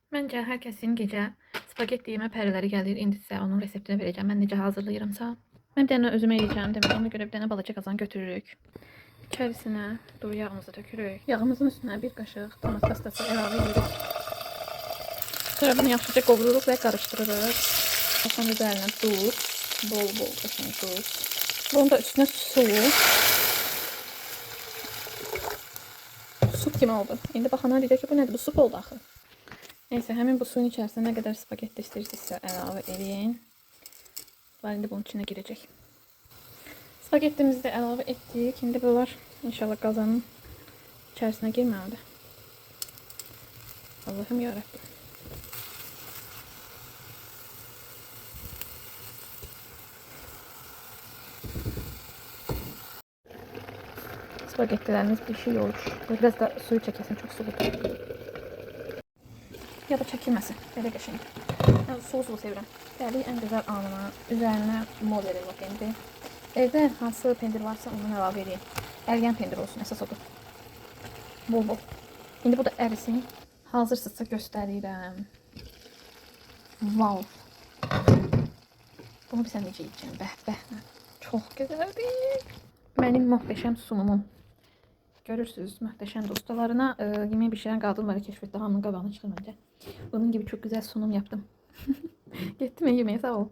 Məncə hər kəsin gecə spagetti yemə pərələri gəlir. İndi sizə onun reseptini verəcəm. Mən necə hazırlayırımsa. Mən bir dənə özümə yeyəcəm demək. Ona görə bir dənə balaca qazan götürürük. İçərisinə duru yağımızı tökürük. Yağımızın üstünə bir qaşıq tomat pastası əlavə edirik. Sonra bunu yaxşıca qovururuq və qarışdırırıq. Sonra üzərinə duz, bol qəşəng duz. Bunun da üstünə su kimi oldu. İndi baxanlar deyəcək ki, bu nədir? Bu su oldu axı. Neyse, həmin bu suyun içərisinə nə qədər spagetti istəyirsinizsə əlavə edin. İndi bunun içine girecek. Spagettimizi de əlavə etdik. İndi bunlar inşallah qazanın içərisinə girməlidir. Allah'ım yarabbim. Spagettilerimiz pişiyor. Biraz da suyu çekesin, çok suludur. Ya da çəkilməsin. Belə qəşəng. Mən sulu sevirəm. Gəlik ən gözəl anına. Üzərinə mozzarella pendir. Evdə hansı pendir varsa ondan əlavə edin. Əriyən pendir olsun, əsas odur. Bol. İndi bu da ərisin. Hazırsızsa göstərirəm. Wow. Bunu bir sən necə yiyəcəm? Bəh. Çox gözəldir. Mənim möhtəşəm sunumum. Görürsünüz, möhtəşəm dostalarına yemeği pişiren qadınları keşfetdi. Hamının qabağına çıxır məncə. Bunun gibi çok güzel sunum yaptım. Gittim yemeğe, sağ ol.